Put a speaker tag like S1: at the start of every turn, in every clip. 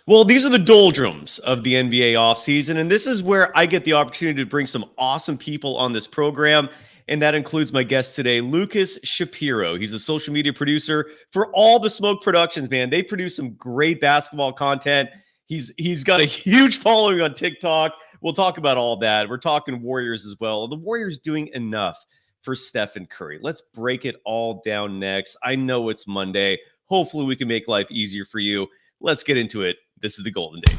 S1: Well, these are the doldrums of the NBA offseason, and this is where I get the opportunity to bring some awesome people on this program, and that includes my guest today, Lucas Shapiro. He's a social media producer for All the Smoke Productions, man. They produce some great basketball content. He's got a huge following on TikTok. We'll talk about all that. We're talking Warriors as well. Are the Warriors doing enough for Steph and Curry? Let's break it all down next. I know it's Monday. Hopefully we can make life easier for you. Let's get into it. This is the Golden Days.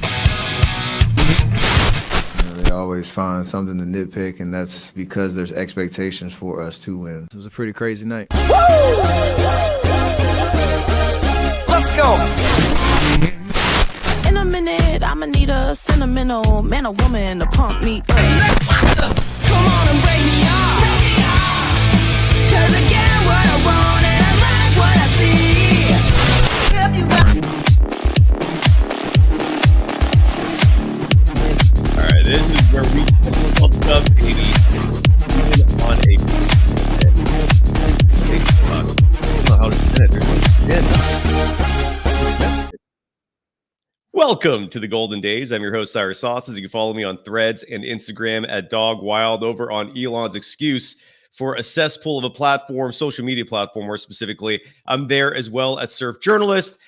S2: They always find something to nitpick, and that's because there's expectations for us to win. It was a pretty crazy night.
S3: Woo! Let's go.
S4: In a minute, I'ma need a sentimental man or woman to pump me up. Come on and break me off. 'Cause I get what I want and I like what I see. If you got
S1: This is where we talk about baby on a I don't know how to finish it. Welcome to the Golden Days. I'm your host, Cyrus Saatsaz. You can follow me on Threads and Instagram at DogWild, over on Elon's excuse for a cesspool of a platform, social media platform more specifically. I'm there as well as Surf Journalist.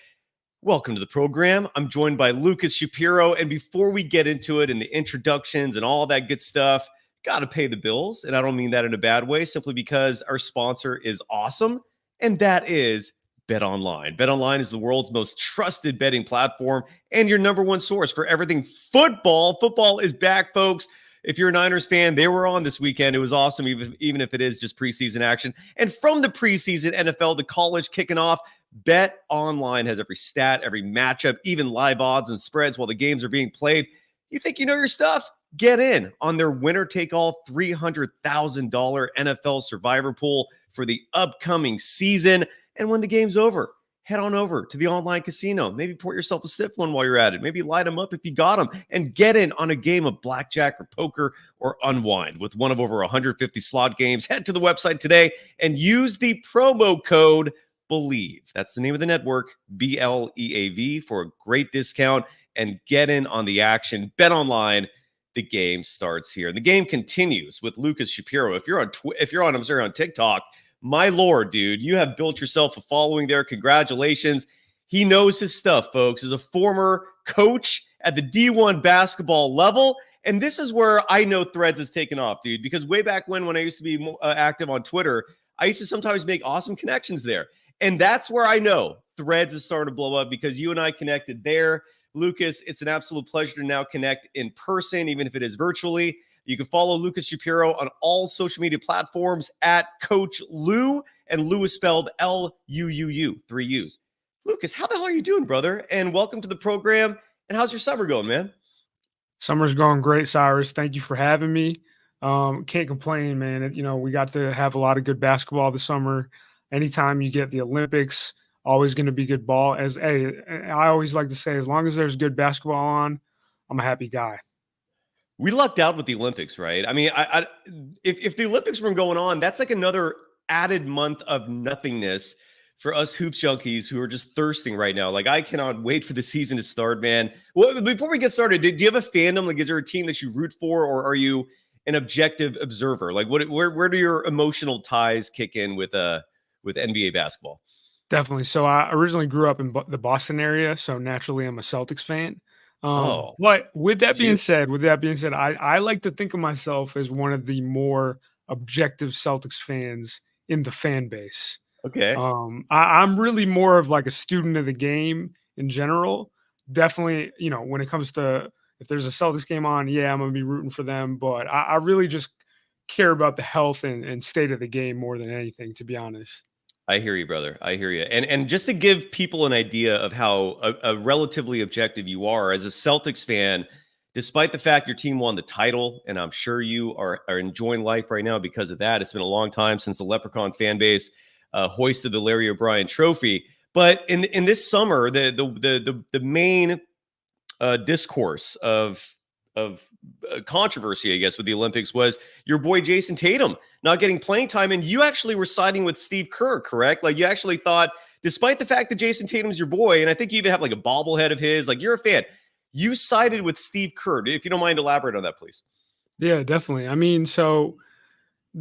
S1: Welcome to the program. I'm joined by Lucas Shapiro. And before we get into it and the introductions and all that good stuff, got to pay the bills. And I don't mean that in a bad way, simply because our sponsor is awesome. And that is BetOnline. BetOnline is the world's most trusted betting platform and your number one source for everything football. Football is back, folks. If you're a Niners fan, they were on this weekend. It was awesome, even if it is just preseason action. And from the preseason NFL to college kicking off, BetOnline has every stat, every matchup, even live odds and spreads while the games are being played. You think you know your stuff? Get in on their winner-take-all $300,000 NFL Survivor Pool for the upcoming season. And when the game's over, head on over to the online casino. Maybe pour yourself a stiff one while you're at it. Maybe light them up if you got them. And get in on a game of blackjack or poker or unwind with one of over 150 slot games. Head to the website today and use the promo code BELIEVE. That's the name of the network, BLEAV, for a great discount, and get in on the action. Bet online. The game starts here. And the game continues with Lucas Shapiro. If you're on TikTok, my Lord, dude, you have built yourself a following there. Congratulations. He knows his stuff, folks. As a former coach at the D1 basketball level. And this is where I know Threads has taken off, dude, because way back when I used to be active on Twitter, I used to sometimes make awesome connections there. And that's where I know Threads is starting to blow up, because you and I connected there. Lucas, it's an absolute pleasure to now connect in person, even if it is virtually. You can follow Lucas Shapiro on all social media platforms at Coach Lou, and Lou is spelled L-U-U-U, 3 U's. Lucas, how the hell are you doing, brother? And welcome to the program. And how's your summer going, man?
S5: Summer's going great, Cyrus. Thank you for having me. Can't complain, man. We got to have a lot of good basketball this summer. Anytime you get the Olympics, always going to be good ball. I always like to say, as long as there's good basketball on, I'm a happy guy.
S1: We lucked out with the Olympics, right? I mean, if the Olympics were going on, that's like another added month of nothingness for us hoops junkies who are just thirsting right now. Like, I cannot wait for the season to start, man. Well, before we get started, do you have a fandom? Like, is there a team that you root for, or are you an objective observer? Like, where do your emotional ties kick in with NBA basketball?
S5: Definitely. So I originally grew up in the Boston area, so naturally I'm a Celtics fan. But with that being said, I like to think of myself as one of the more objective Celtics fans in the fan base.
S1: Okay.
S5: I'm really more of like a student of the game in general. Definitely, when it comes to, if there's a Celtics game on, yeah, I'm going to be rooting for them. But I really just care about the health and state of the game more than anything, to be honest.
S1: I hear you, brother. I hear you. And just to give people an idea of how a relatively objective you are as a Celtics fan, despite the fact your team won the title, and I'm sure you are enjoying life right now because of that. It's been a long time since the Leprechaun fan base hoisted the Larry O'Brien Trophy. But in this summer, the main discourse of controversy, I guess, with the Olympics was your boy Jason Tatum not getting playing time, and you actually were siding with Steve Kerr, correct? Like, you actually thought despite the fact that Jason Tatum's your boy, and I think you even have like a bobblehead of his, like you're a fan, you sided with Steve Kerr. If you don't mind, elaborate on that, please.
S5: Yeah, definitely. I mean, so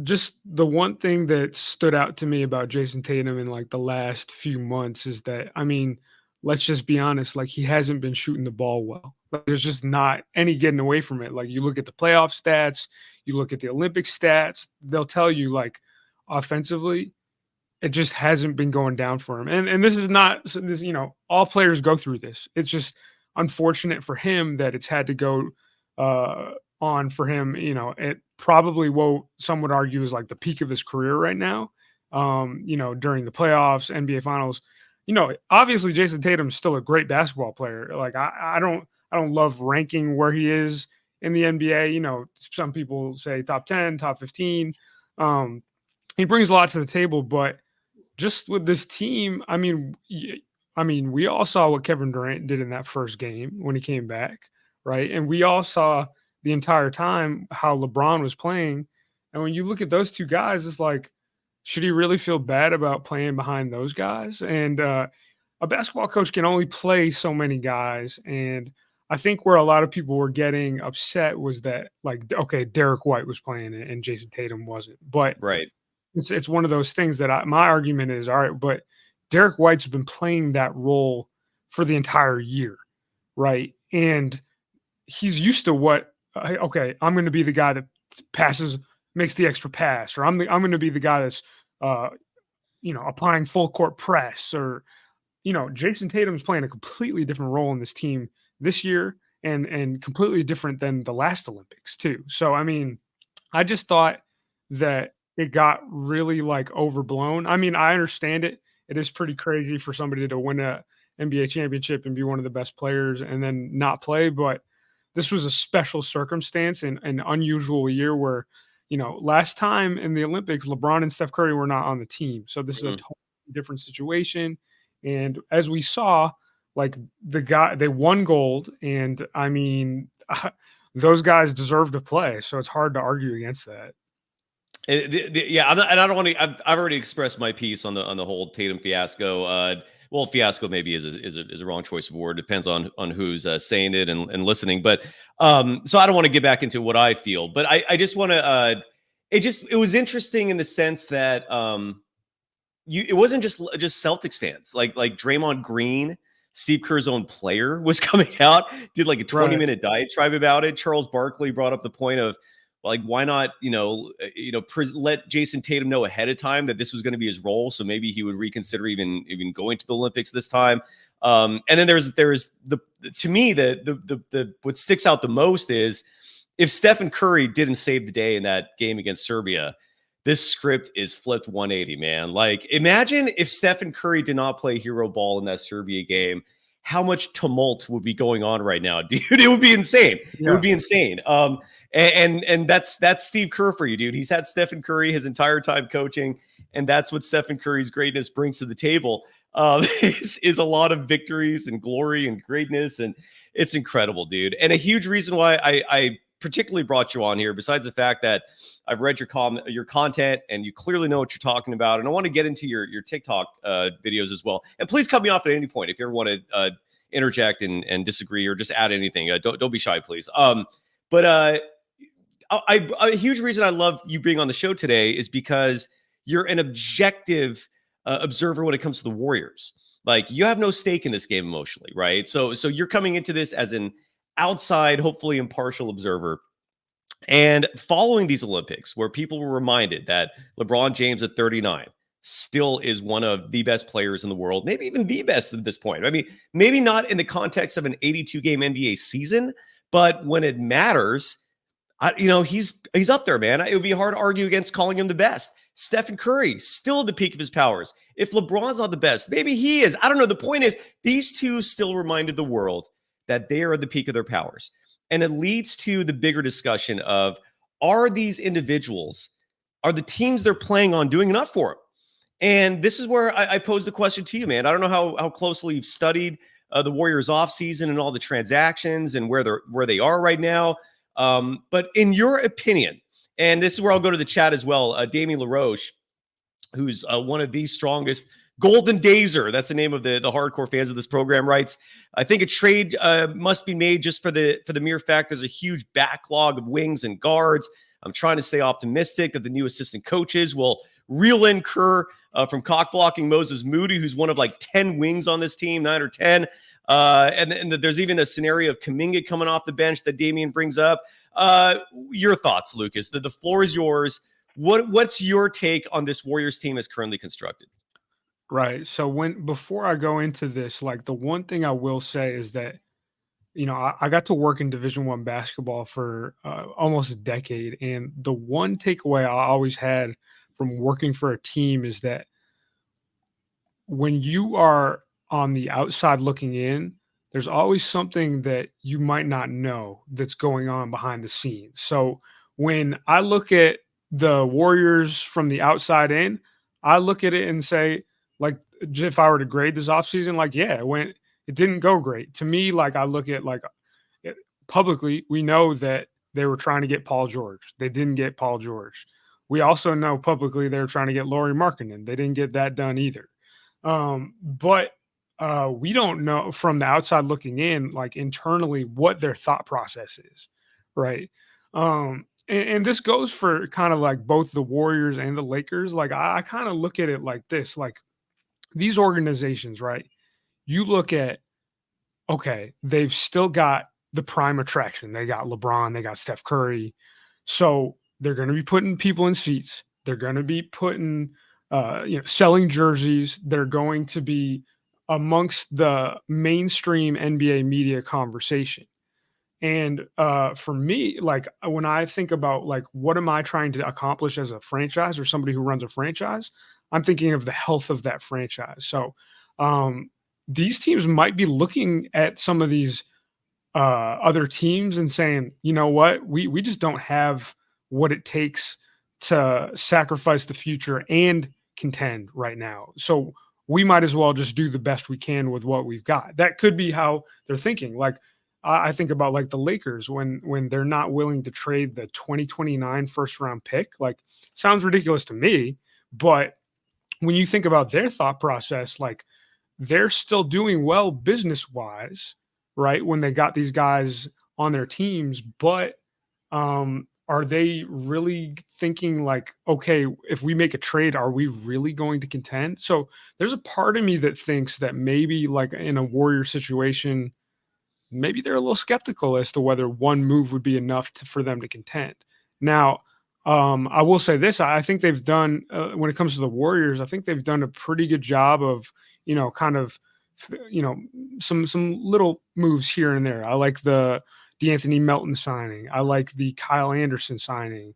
S5: just the one thing that stood out to me about Jason Tatum in like the last few months is that, I mean, let's just be honest, like he hasn't been shooting the ball well. Like, there's just not any getting away from it. Like you look at the playoff stats, you look at the Olympic stats, they'll tell you like offensively, it just hasn't been going down for him. And this is not this, all players go through this. It's just unfortunate for him that it's had to go on for him. It probably what some would argue is like the peak of his career right now. During the playoffs, NBA finals, obviously Jason Tatum's still a great basketball player. Like I don't love ranking where he is in the NBA. Some people say top 10, top 15. He brings a lot to the table, but just with this team, I mean, we all saw what Kevin Durant did in that first game when he came back, right? And we all saw the entire time how LeBron was playing. And when you look at those two guys, it's like, should he really feel bad about playing behind those guys? And a basketball coach can only play so many guys. And I think where a lot of people were getting upset was that, like, okay, Derek White was playing and Jason Tatum wasn't. But
S1: right.
S5: It's one of those things that my argument is, all right, but Derek White's been playing that role for the entire year, right? And he's used to what, okay, I'm going to be the guy that passes, makes the extra pass, or I'm going to be the guy that's, applying full court press, or, Jason Tatum's playing a completely different role in this team this year and completely different than the last Olympics too. So, I mean, I just thought that it got really like overblown. I mean, I understand it. It is pretty crazy for somebody to win a NBA championship and be one of the best players and then not play. But this was a special circumstance and an unusual year where, last time in the Olympics, LeBron and Steph Curry were not on the team. So this is a totally different situation. And as we saw, like they won gold. And I mean, those guys deserve to play. So it's hard to argue against that.
S1: Yeah, and I don't want to. I've already expressed my piece on the whole Tatum fiasco. Well, fiasco maybe is a wrong choice of word. Depends on who's saying it and listening. But so I don't want to get back into what I feel. But I just want to. It was interesting in the sense that it wasn't just Celtics fans. Like Draymond Green, Steve Kerr's own player, was coming out, did like a 20-minute diatribe about it. Charles Barkley brought up the point of, like, why not, let Jason Tatum know ahead of time that this was going to be his role, so maybe he would reconsider even going to the Olympics this time. And then there's to me the what sticks out the most is if Stephen Curry didn't save the day in that game against Serbia, this script is flipped 180, man. Like, imagine if Stephen Curry did not play hero ball in that Serbia game, how much tumult would be going on right now, dude? It would be insane. Yeah. It would be insane. And that's Steve Kerr for you, dude. He's had Stephen Curry his entire time coaching, and that's what Stephen Curry's greatness brings to the table. Is a lot of victories and glory and greatness, and it's incredible, dude. And a huge reason why I particularly brought you on here, besides the fact that I've read your content and you clearly know what you're talking about, and I want to get into your TikTok videos as well. And please cut me off at any point if you ever want to interject and disagree or just add anything. Don't be shy, please. But a huge reason I love you being on the show today is because you're an objective observer when it comes to the Warriors. Like, you have no stake in this game emotionally, right? So you're coming into this as an outside, hopefully impartial observer. And following these Olympics, where people were reminded that LeBron James at 39 still is one of the best players in the world, maybe even the best at this point. I mean, maybe not in the context of an 82-game NBA season, but when it matters, he's up there, man. It would be hard to argue against calling him the best. Stephen Curry, still at the peak of his powers. If LeBron's not the best, maybe he is. I don't know. The point is, these two still reminded the world that they are at the peak of their powers. And it leads to the bigger discussion of, are these individuals, are the teams they're playing on doing enough for them? And this is where I pose the question to you, man. I don't know how closely you've studied the Warriors offseason and all the transactions and where they are right now. But in your opinion, and this is where I'll go to the chat as well, Damien LaRoche, who's one of the strongest Golden Dazer, that's the name of the hardcore fans of this program, writes, I think a trade must be made just for the mere fact there's a huge backlog of wings and guards. I'm trying to stay optimistic that the new assistant coaches will reel in Kerr from cock-blocking Moses Moody, who's one of like 10 wings on this team, 9 or 10. And there's even a scenario of Kuminga coming off the bench that Damian brings up. Your thoughts, Lucas? The floor is yours. What's your take on this Warriors team as currently constructed?
S5: Right. So before I go into this, like the one thing I will say is that, I got to work in Division I basketball for almost a decade, and the one takeaway I always had from working for a team is that when you are on the outside looking in, there's always something that you might not know that's going on behind the scenes. So when I look at the Warriors from the outside in, I look at it and say, like, if I were to grade this offseason, like, yeah, it didn't go great. To me, like, I look at, like, publicly, we know that they were trying to get Paul George. They didn't get Paul George. We also know publicly they were trying to get Lauri Markkanen. They didn't get that done either. But we don't know from the outside looking in, like internally, what their thought process is, right? And this goes for kind of like both the Warriors and the Lakers. Like I kind of look at it like this, like these organizations, right? You look at, okay, they've still got the prime attraction. They got LeBron, they got Steph Curry. So they're going to be putting people in seats. They're going to be putting, selling jerseys. They're going to be amongst the mainstream NBA media conversation. And for me, like when I think about like, what am I trying to accomplish as a franchise or somebody who runs a franchise, I'm thinking of the health of that franchise. So these teams might be looking at some of these other teams and saying, you know what, we just don't have what it takes to sacrifice the future and contend right now. So we might as well just do the best we can with what we've got. That could be how they're thinking. Like I think about like the Lakers when they're not willing to trade the 2029 first round pick. Like sounds ridiculous to me, but when you think about their thought process, like they're still doing well business wise, right? When they got these guys on their teams, but are they really thinking like, okay, if we make a trade, are we really going to contend? So there's a part of me that thinks that maybe like in a Warrior situation, maybe they're a little skeptical as to whether one move would be enough for them to contend. Now, I will say this, I think they've done, when it comes to the Warriors, I think they've done a pretty good job of, kind of, some little moves here and there. I like the D'Anthony Melton signing. I like the Kyle Anderson signing.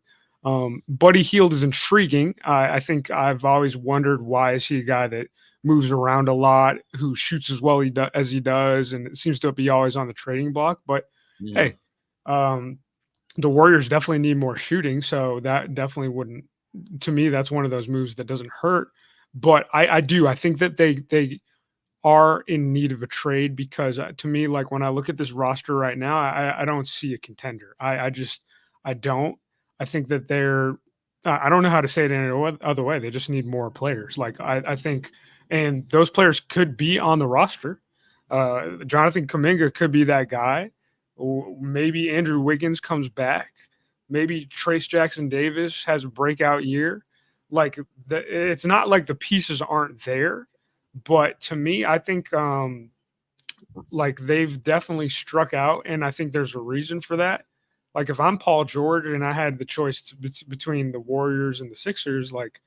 S5: Buddy Hield is intriguing. I think I've always wondered, why is he a guy that moves around a lot, who shoots as well as he does, and it seems to be always on the trading block. But hey, the Warriors definitely need more shooting, so that definitely wouldn't. To me, that's one of those moves that doesn't hurt. But I think that they are in need of a trade, because to me, like when I look at this roster right now, I don't see a contender. I don't. I think that they're. I don't know how to say it in any other way. They just need more players. Like I think, and those players could be on the roster. Jonathan Kuminga could be that guy. Maybe Andrew Wiggins comes back. Maybe Trace Jackson Davis has a breakout year. Like it's not like the pieces aren't there, but to me, I think like they've definitely struck out, and I think there's a reason for that. Like if I'm Paul George and I had the choice between the Warriors and the Sixers, like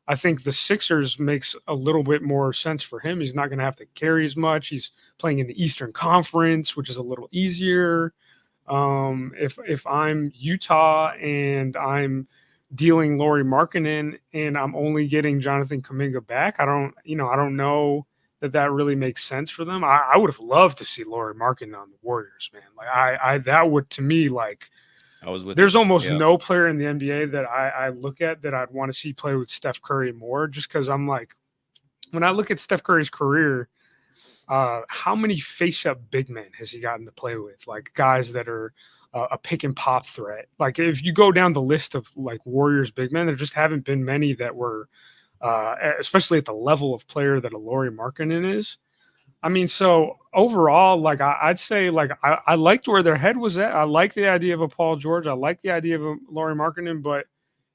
S5: I think the Sixers makes a little bit more sense for him. He's not going to have to carry as much. He's playing in the Eastern Conference, which is a little easier. If I'm Utah and I'm dealing Lauri Markkanen and I'm only getting Jonathan Kuminga back, I don't know that really makes sense for them. I would have loved to see Lauri Markkanen on the Warriors, man. Like that would, to me, like there's almost no player in the NBA that I look at that I'd want to see play with Steph Curry more, just because I'm like, when I look at Steph Curry's career, how many face-up big men has he gotten to play with? Like guys that are a pick and pop threat. Like if you go down the list of like Warriors big men, there just haven't been many that were especially at the level of player that a Lauri Markkanen is. I mean, so overall, like I'd say, like I liked where their head was at. I like the idea of a Paul George. I like the idea of a Lauri Markkanen, but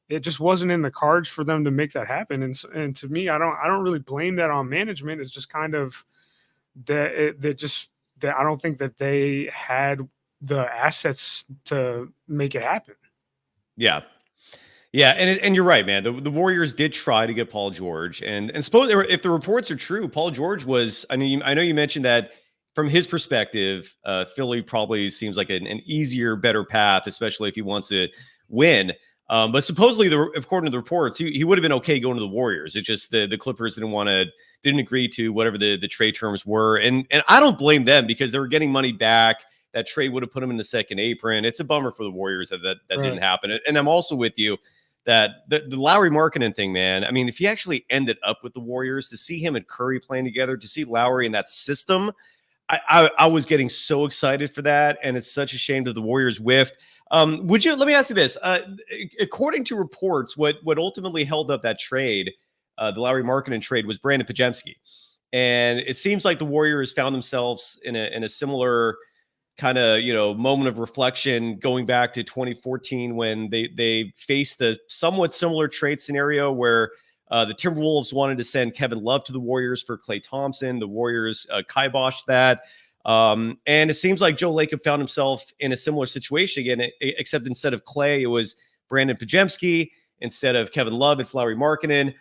S5: it just wasn't in the cards for them to make that happen. And to me, I don't really blame that on management. It's just kind of that I don't think that they had the assets to make it happen.
S1: Yeah. Yeah, and you're right, man. The Warriors did try to get Paul George, and suppose if the reports are true, Paul George was. I mean, I know you mentioned that from his perspective, Philly probably seems like an easier, better path, especially if he wants to win. But supposedly, according to the reports, he would have been okay going to the Warriors. It's just the Clippers didn't agree to whatever the trade terms were, and I don't blame them because they were getting money back. That trade would have put him in the second apron. It's a bummer for the Warriors that right. Didn't happen. And I'm also with you that the Lauri Markkanen thing, man. I mean, if he actually ended up with the Warriors, to see him and Curry playing together, to see Lauri in that system, I was getting so excited for that, and it's such a shame that the Warriors whiffed. Let me ask you this: according to reports, what ultimately held up that trade, the Lauri Markkanen trade, was Brandon Podziemski, and it seems like the Warriors found themselves in a similar kind of, moment of reflection going back to 2014 when they faced a somewhat similar trade scenario where the Timberwolves wanted to send Kevin Love to the Warriors for Klay Thompson. The Warriors kiboshed that. And it seems like Joe Lacob found himself in a similar situation again, except instead of Klay, it was Brandon Podziemski. Instead of Kevin Love, it's Lauri Markkanen.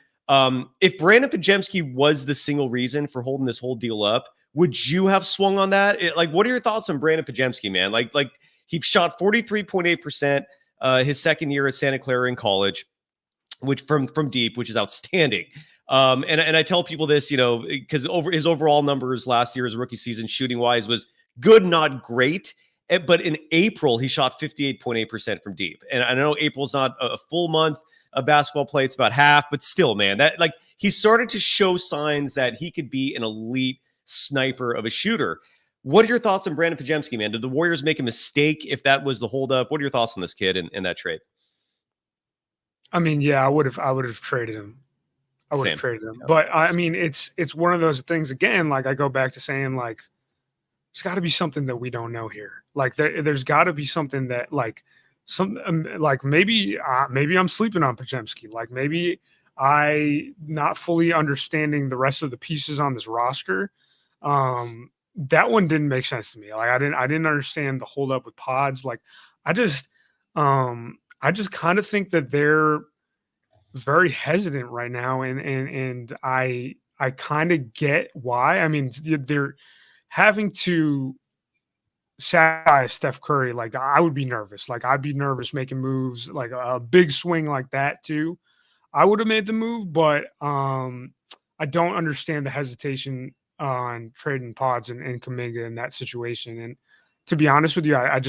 S1: If Brandon Podziemski was the single reason for holding this whole deal up, would you have swung on that? What are your thoughts on Brandon Podziemski, man? Like he shot 43.8% his second year at Santa Clara in college, which from deep, which is outstanding. And I tell people this, because his overall numbers last year, his rookie season, shooting wise, was good, not great. But in April, he shot 58.8% from deep. And I know April's not a full month of basketball play; it's about half. But still, man, he started to show signs that he could be an elite sniper of a shooter. What are your thoughts on Brandon Podziemski, man? Did the Warriors make a mistake if that was the holdup? What are your thoughts on this kid in that trade?
S5: I mean, yeah, I would have traded him. I would have traded him. Yeah. But I mean, it's one of those things again, like I go back to saying, like, there's got to be something that we don't know here. Like there's got to be something that maybe I'm sleeping on Podziemski. Like maybe I not fully understanding the rest of the pieces on this roster. That one didn't make sense to me. Like I didn't understand the holdup with Pods. Like I just kind of think that they're very hesitant right now, and I kind of get why. I mean, they're having to sacrifice Steph Curry. Like I would be nervous. Like I'd be nervous making moves like a big swing like that too. I would have made the move, but I don't understand the hesitation on trading Pods and Kuminga in that situation. And to be honest with you, I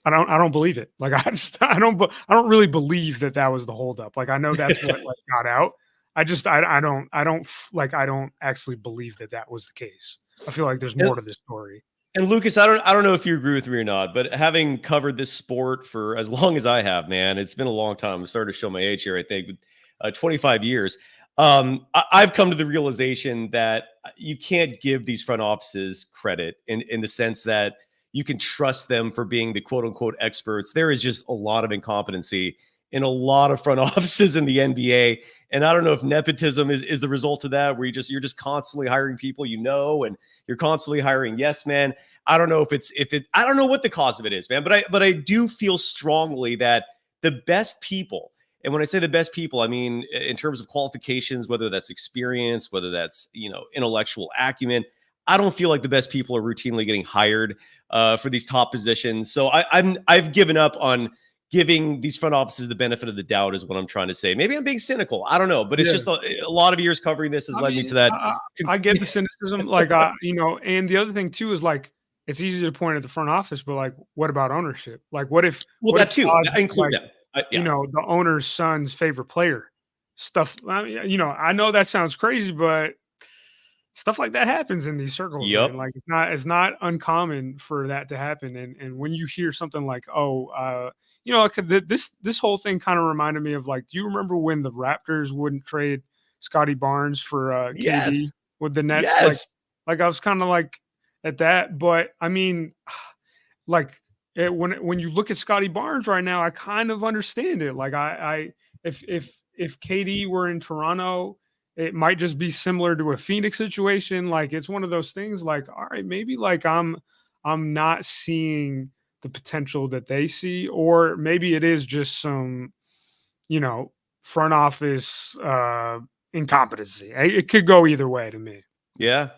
S5: don't believe it. Like I don't really believe that was the holdup. Like I know that's what got out. I don't actually believe that was the case. I feel like there's more to this story.
S1: And Lucas, I don't know if you agree with me or not, but having covered this sport for as long as I have, man, it's been a long time. I'm starting to show my age here. I think 25 years. I've come to the realization that you can't give these front offices credit in the sense that you can trust them for being the quote unquote experts. There is just a lot of incompetency in a lot of front offices in the NBA. And I don't know if nepotism is the result of that, where you're just constantly hiring people, and you're constantly hiring yes men. I don't know I don't know what the cause of it is, man, but I do feel strongly that the best people, and when I say the best people, I mean in terms of qualifications, whether that's experience, whether that's intellectual acumen, I don't feel like the best people are routinely getting hired for these top positions. So I've given up on giving these front offices the benefit of the doubt, is what I'm trying to say. Maybe I'm being cynical. I don't know, but it's just a lot of years covering this has led me to that.
S5: I get the cynicism, and the other thing too is like it's easy to point at the front office, but like, what about ownership? Like, what if?
S1: Well,
S5: what
S1: that
S5: if
S1: too.
S5: Todd's,
S1: I include
S5: like,
S1: that.
S5: The owner's son's favorite player. Stuff. I know that sounds crazy, but stuff like that happens in these circles.
S1: Yep.
S5: Like it's not uncommon for that to happen. And when you hear something like, this whole thing kind of reminded me of like, do you remember when the Raptors wouldn't trade Scotty Barnes for
S1: Yes.
S5: KD with the Nets.
S1: Yes.
S5: Like I was kind of like at that, but I mean, like when you look at Scotty Barnes right now, I kind of understand it. Like if KD were in Toronto, it might just be similar to a Phoenix situation. Like it's one of those things. Like, all right, maybe like I'm not seeing the potential that they see, or maybe it is just some, front office incompetency. It could go either way to me.
S1: Yeah.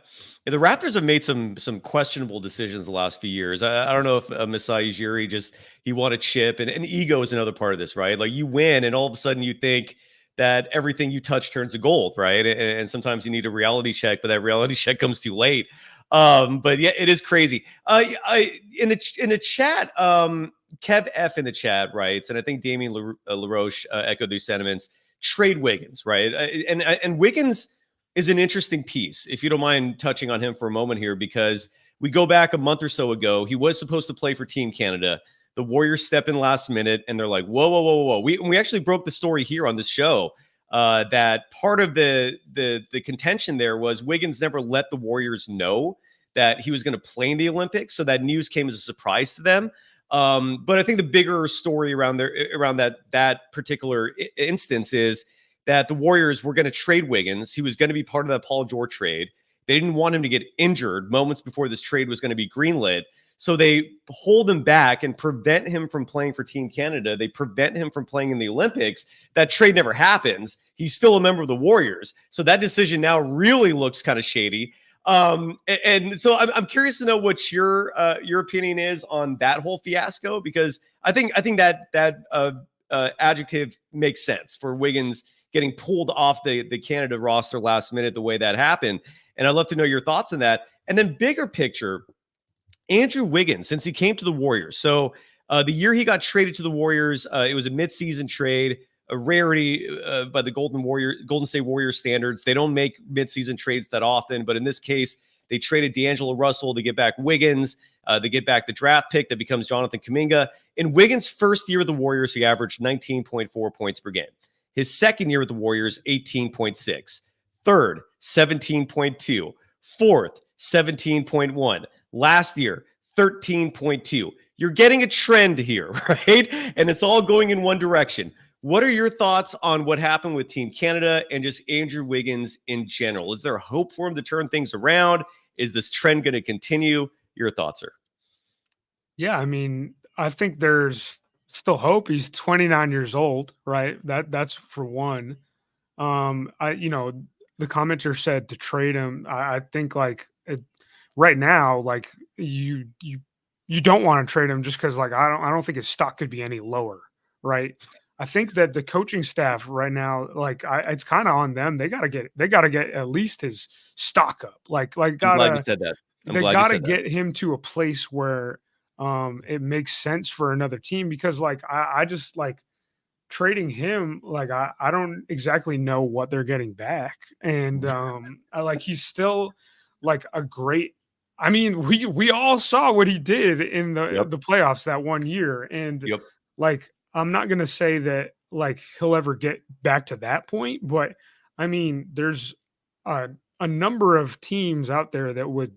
S1: The Raptors have made some questionable decisions the last few years. I don't know if Masai Ujiri he won a chip, and ego is another part of this, right? Like you win, and all of a sudden you think that everything you touch turns to gold, right? And sometimes you need a reality check, but that reality check comes too late. But yeah, it is crazy. In the chat, Kev F in the chat writes, and I think Damien LaRoche echoed these sentiments. Trade Wiggins, right? And Wiggins is an interesting piece, if you don't mind touching on him for a moment here, because we go back a month or so ago. He was supposed to play for Team Canada. The Warriors step in last minute, and they're like, whoa, whoa, whoa, whoa. We actually broke the story here on this show that part of the contention there was Wiggins never let the Warriors know that he was going to play in the Olympics, so that news came as a surprise to them. But I think the bigger story around that particular instance is that the Warriors were going to trade Wiggins. He was going to be part of that Paul George trade. They didn't want him to get injured moments before this trade was going to be greenlit. So they hold him back and prevent him from playing for Team Canada. They prevent him from playing in the Olympics. That trade never happens. He's still a member of the Warriors. So that decision now really looks kind of shady. And so I'm curious to know what your opinion is on that whole fiasco, because I think that adjective makes sense for Wiggins getting pulled off the Canada roster last minute, the way that happened. And I'd love to know your thoughts on that. And then bigger picture, Andrew Wiggins, since he came to the Warriors. So the year he got traded to the Warriors, it was a midseason trade, a rarity by the Golden State Warriors standards. They don't make midseason trades that often, but in this case, they traded D'Angelo Russell to get back Wiggins. They get back the draft pick that becomes Jonathan Kuminga. In Wiggins' first year with the Warriors, he averaged 19.4 points per game. His second year with the Warriors, 18.6. Third, 17.2. Fourth, 17.1. Last year, 13.2. You're getting a trend here, right? And it's all going in one direction. What are your thoughts on what happened with Team Canada and just Andrew Wiggins in general? Is there hope for him to turn things around? Is this trend going to continue? Your thoughts, sir? Yeah,
S5: I mean, I think there's still hope. He's 29 years old, right? That's for one. The commenter said to trade him. I think right now, like you don't want to trade him just because I don't think his stock could be any lower, right? I think that the coaching staff right now, it's kind of on them. They gotta get at least his stock up.
S1: I'm glad you said that.
S5: They gotta get him to a place where it makes sense for another team, because I just trading him, I don't exactly know what they're getting back. And he's still a great, I mean, we all saw what he did in the playoffs that one year. And I'm not going to say that he'll ever get back to that point, but I mean, there's a number of teams out there that would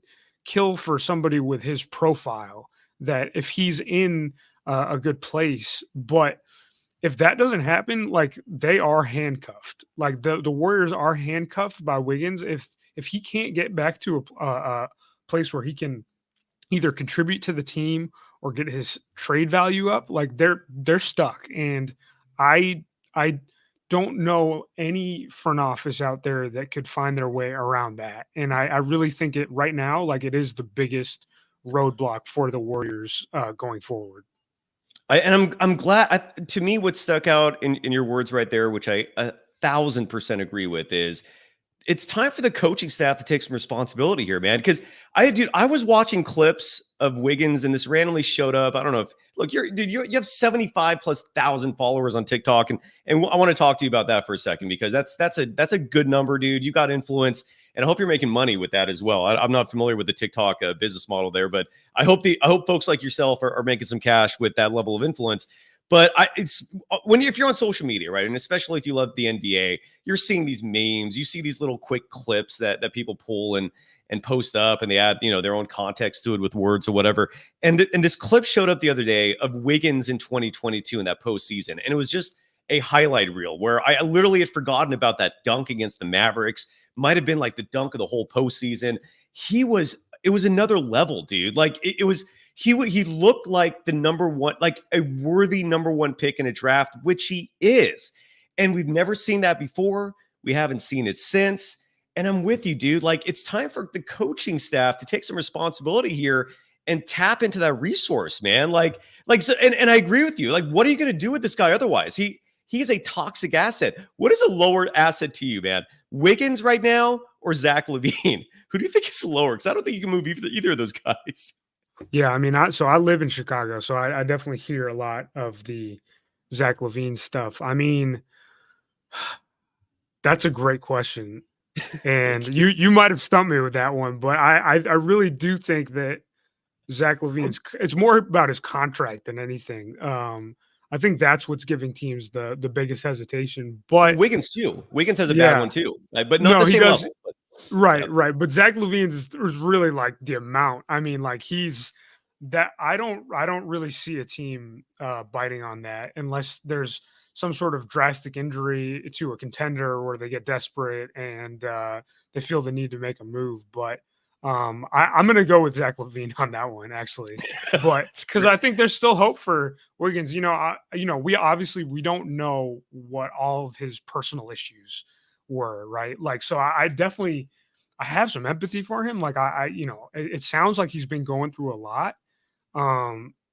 S5: kill for somebody with his profile, that if he's in a good place. But if that doesn't happen, they are handcuffed. The Warriors are handcuffed by Wiggins. If he can't get back to a place where he can either contribute to the team or get his trade value up, they're stuck. And I don't know any front office out there that could find their way around that. And I really think it right now, it is the biggest roadblock for the Warriors going forward.
S1: I'm glad. To me, what stuck out in your words right there, which I 1,000% agree with, is it's time for the coaching staff to take some responsibility here, man. Because I was watching clips of Wiggins, and this randomly showed up. I don't know if you have 75,000+ followers on TikTok, and I want to talk to you about that for a second, because that's a good number, dude. You got influence, and I hope you're making money with that as well. I'm not familiar with the TikTok business model there, but I hope folks like yourself are making some cash with that level of influence. But it's if you're on social media, right, and especially if you love the NBA, you're seeing these memes, you see these little quick clips that people pull and post up, and they add their own context to it with words or whatever. And this clip showed up the other day of Wiggins in 2022 in that postseason, and it was just a highlight reel where I literally had forgotten about that dunk against the Mavericks. Might have been like the dunk of the whole postseason. It was another level, dude. Like he looked like the number one, like a worthy number one pick in a draft, which he is. And we've never seen that before. We haven't seen it since. And I'm with you, dude. Like, it's time for the coaching staff to take some responsibility here and tap into that resource, man. So, and I agree with you. Like, what are you going to do with this guy otherwise? He's a toxic asset. What is a lower asset to you, man? Wiggins right now or Zach LaVine? Who do you think is lower? Because I don't think you can move either of those guys.
S5: Yeah, I mean, I live in Chicago, so I definitely hear a lot of the Zach LaVine stuff. I mean, that's a great question. And you might have stumped me with that one, but I really do think that Zach LaVine's, it's more about his contract than anything. I think that's what's giving teams the biggest hesitation. But
S1: Wiggins too. Wiggins has a bad one too, but not the same level. But,
S5: right. But Zach LaVine's is really like the amount. I mean, like he's that. I don't really see a team biting on that unless there's some sort of drastic injury to a contender where they get desperate and they feel the need to make a move. But I'm going to go with Zach LaVine on that one, actually. But because I think there's still hope for Wiggins. We don't know what all of his personal issues were, right? Like, so I definitely have some empathy for him. Like, it sounds like he's been going through a lot.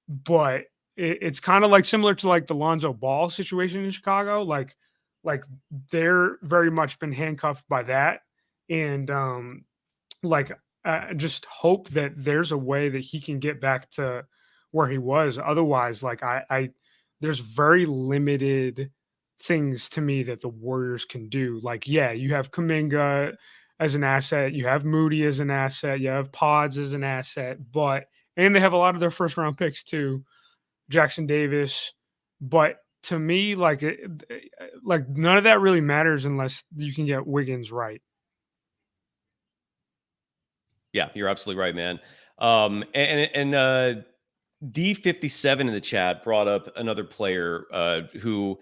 S5: But it's kind of like similar to like the Lonzo Ball situation in Chicago. Like they're very much been handcuffed by that. And just hope that there's a way that he can get back to where he was. Otherwise, like there's very limited things to me that the Warriors can do. Like, yeah, you have Kuminga as an asset, you have Moody as an asset, you have Pods as an asset, and they have a lot of their first round picks too. Jackson Davis, but to me, like none of that really matters unless you can get Wiggins right.
S1: Yeah, you're absolutely right, man. D57 in the chat brought up another player who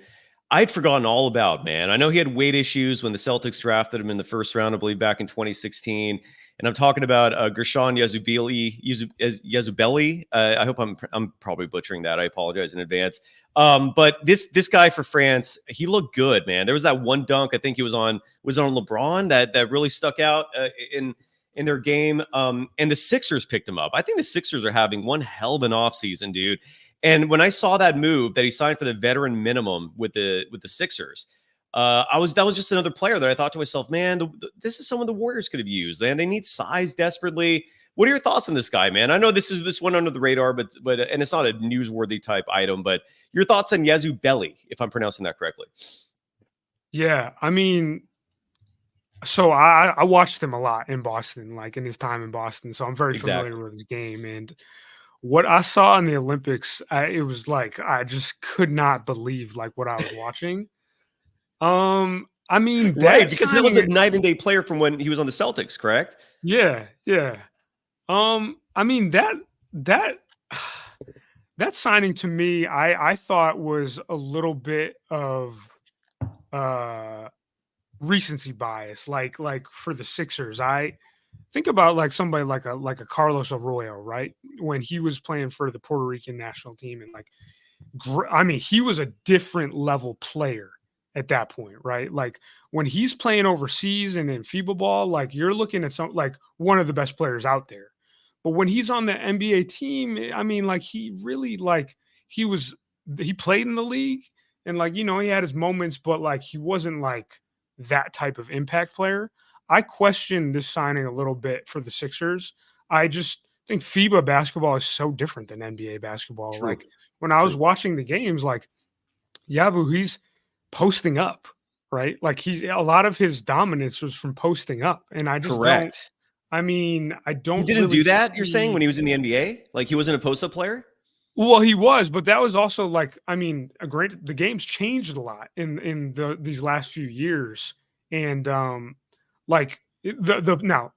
S1: I'd forgotten all about, man. I know he had weight issues when the Celtics drafted him in the first round, I believe, back in 2016. And I'm talking about Gershon Yabusele. I hope I'm probably butchering that. I apologize in advance. But this guy for France, he looked good, man. There was that one dunk. I think he was on LeBron that really stuck out in their game. And the Sixers picked him up. I think the Sixers are having one hell of an offseason, dude. And when I saw that move that he signed for the veteran minimum with the Sixers, that was just another player that I thought to myself, man, this is someone the Warriors could have used. Man, they need size desperately. What are your thoughts on this guy, man? I know this went under the radar, but and it's not a newsworthy type item, but your thoughts on Yabusele, if I'm pronouncing that correctly?
S5: Yeah, I mean, so I watched him a lot in Boston, like in his time in Boston, so I'm very familiar with his game. And what I saw in the Olympics, it was like I just could not believe like what I was watching. I mean,
S1: right, because that was a night and day player from when he was on the Celtics, correct?
S5: Yeah. I mean that signing to me, I thought was a little bit of recency bias, like for the Sixers. I think about like somebody like a Carlos Arroyo, right? When he was playing for the Puerto Rican national team, and like, I mean, he was a different level player at that point, right? Like when he's playing overseas and in FIBA ball, like you're looking at one of the best players out there. But when he's on the NBA team, I mean, like he really he played in the league and like, he had his moments, but like he wasn't like that type of impact player. I question this signing a little bit for the Sixers. I just think FIBA basketball is so different than NBA basketball. True. Like when I was watching the games, like he's posting up, right? Like a lot of his dominance was from posting up, and I just don't. I mean, I don't.
S1: He didn't really do that. You're saying when he was in the NBA, like he wasn't a post-up player.
S5: Well, he was, but that was also like, I mean, granted, the game's changed a lot in these last few years, and like the now,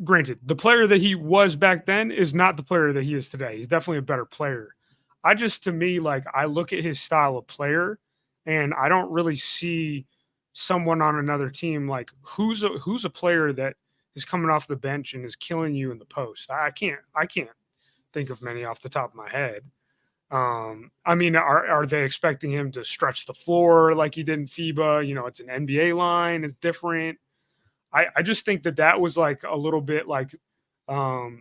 S5: granted, the player that he was back then is not the player that he is today. He's definitely a better player. I just, to me, like, I look at his style of player, and I don't really see someone on another team like who's a player that is coming off the bench and is killing you in the post. I can't think of many off the top of my head. I mean, are they expecting him to stretch the floor like he did in FIBA? You know, it's an NBA line, it's different. I just think that was like a little bit like, I'm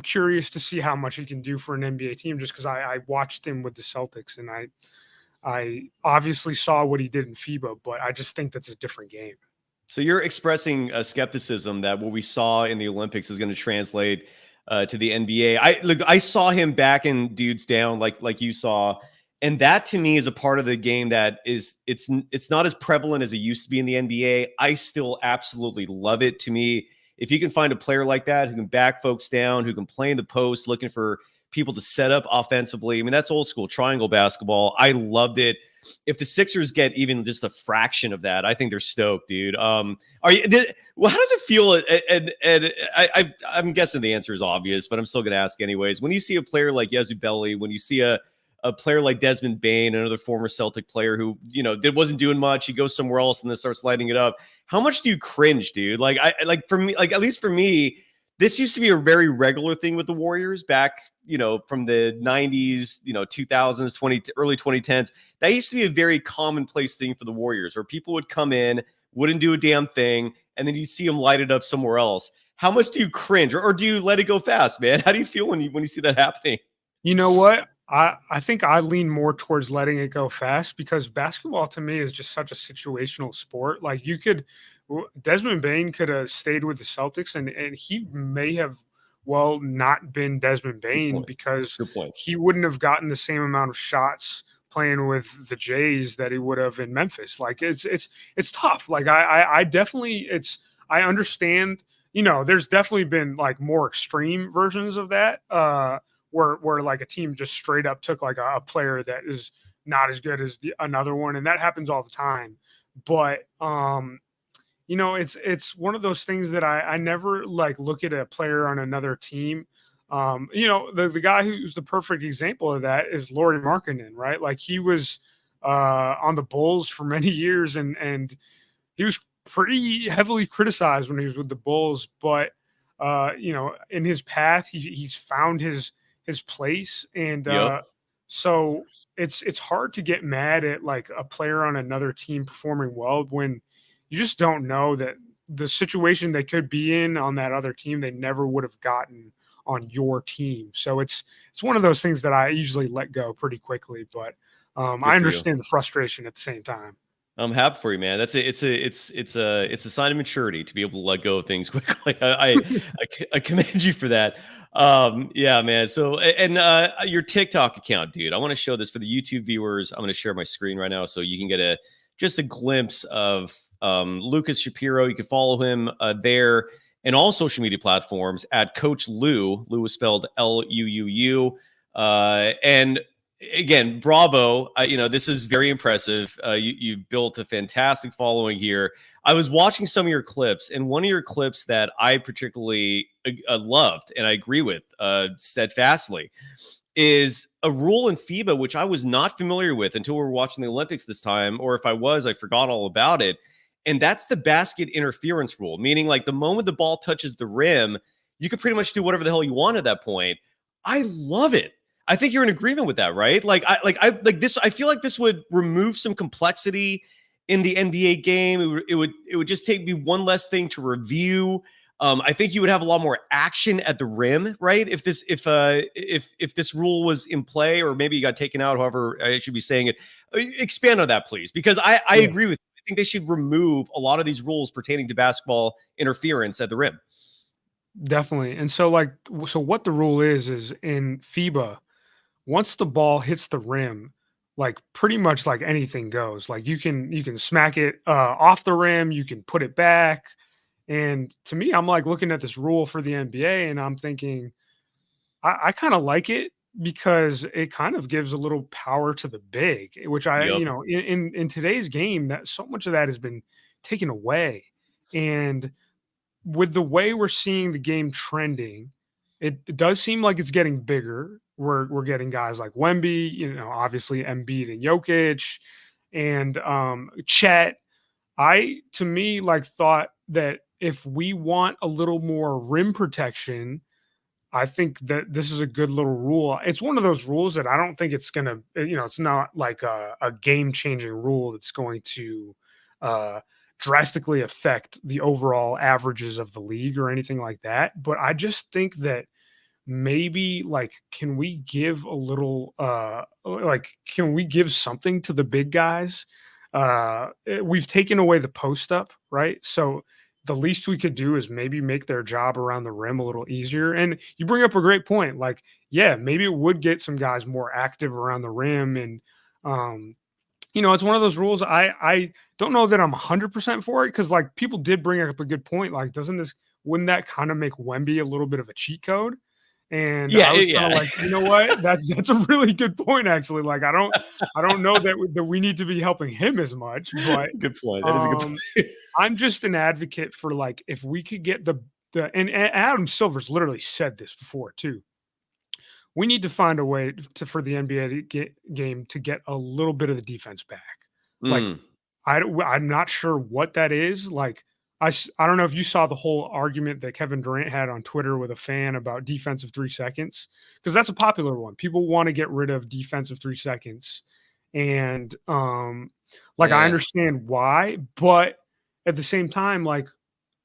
S5: curious to see how much he can do for an NBA team, just because I watched him with the Celtics, and I obviously saw what he did in FIBA, but I just think that's a different game.
S1: So you're expressing a skepticism that what we saw in the Olympics is going to translate to the NBA. I saw him backing dudes down like you saw, and that to me is a part of the game that it's not as prevalent as it used to be in the NBA. I still absolutely love it. To me, if you can find a player like that who can back folks down, who can play in the post, looking for people to set up offensively. I mean, that's old school triangle basketball. I loved it. If the Sixers get even just a fraction of that, I think they're stoked, dude. How does it feel? And I'm guessing the answer is obvious, but I'm still going to ask anyways. When you see a player like Yabusele, when you see a player like Desmond Bane, another former Celtic player who, wasn't doing much, he goes somewhere else and then starts lighting it up. How much do you cringe, dude? For me, at least for me, this used to be a very regular thing with the Warriors back, from the 90s, 2000s, early 2010s. That used to be a very commonplace thing for the Warriors, where people would come in, wouldn't do a damn thing, and then you see them light it up somewhere else. How much do you cringe, or do you let it go fast, man? How do you feel when you see that happening?
S5: You know what? I think I lean more towards letting it go fast, because basketball to me is just such a situational sport. Like, Desmond Bane could have stayed with the Celtics, and he may have not been Desmond Bane, because he wouldn't have gotten the same amount of shots playing with the Jays that he would have in Memphis. Like, it's tough. Like, I definitely, I understand, there's definitely been like more extreme versions of that, where like a team just straight up took like a player that is not as good as another one. And that happens all the time. But, it's one of those things that I never like look at a player on another team. The guy who's the perfect example of that is Lauri Markkanen, right? Like, he was on the Bulls for many years, and he was pretty heavily criticized when he was with the Bulls. But, in his path, he's found his place. And so it's hard to get mad at like a player on another team performing well when you just don't know that the situation they could be in on that other team, they never would have gotten on your team. So it's one of those things that I usually let go pretty quickly, but I understand the frustration at the same time.
S1: I'm happy for you, man. It's a sign of maturity to be able to let go of things quickly. I commend you for that. Yeah, man. So, and your TikTok account, dude, I want to show this for the YouTube viewers. I'm going to share my screen right now so you can get just a glimpse of Lucas Shapiro. You can follow him there and all social media platforms at Coach Lou. Lou is spelled Luuu. And again, bravo. This is very impressive. You built a fantastic following here. I was watching some of your clips, and one of your clips that I particularly loved, and I agree with steadfastly, is a rule in FIBA, which I was not familiar with until we were watching the Olympics this time, or if I was, I forgot all about it. And that's the basket interference rule, meaning like the moment the ball touches the rim, you can pretty much do whatever the hell you want at that point. I love it. I think you're in agreement with that, right? I feel like this would remove some complexity in the NBA game. It would just take me one less thing to review. I think you would have a lot more action at the rim, right? If this rule was in play, or maybe you got taken out, however I should be saying it. Expand on that, please, because I agree with you. I think they should remove a lot of these rules pertaining to basketball interference at the rim.
S5: Definitely. And so what the rule is in FIBA, once the ball hits the rim, like pretty much like anything goes. Like you can smack it off the rim, you can put it back. And to me, I'm like looking at this rule for the NBA, and I'm thinking, I kind of like it because it kind of gives a little power to the big, which
S1: Yep.
S5: in today's game, that so much of that has been taken away. And with the way we're seeing the game trending, it does seem like it's getting bigger. We're getting guys like Wemby, obviously Embiid and Jokic, and Chet. To me, like thought that if we want a little more rim protection, I think that this is a good little rule. It's one of those rules that I don't think it's gonna, it's not like a game changing rule that's going to drastically affect the overall averages of the league or anything like that. But I just think that maybe like can we give a little can we give something to the big guys? We've taken away the post up, right? So the least we could do is maybe make their job around the rim a little easier. And you bring up a great point. Like, yeah, maybe it would get some guys more active around the rim. And it's one of those rules. I don't know that I'm 100% for it, because like people did bring up a good point. Like, wouldn't that kind of make Wemby a little bit of a cheat code? And
S1: Yeah,
S5: I was
S1: yeah.
S5: kind of like, you know what? That's a really good point, actually. Like, I don't know that we need to be helping him as much, but
S1: Good point. That is a good point.
S5: I'm just an advocate for like if we could get and Adam Silver's literally said this before too. We need to find a way for the NBA game to get a little bit of the defense back. Like, I'm not sure what that is. Like, I don't know if you saw the whole argument that Kevin Durant had on Twitter with a fan about defensive 3 seconds, because that's a popular one. People want to get rid of defensive 3 seconds. And I understand why, but at the same time, like,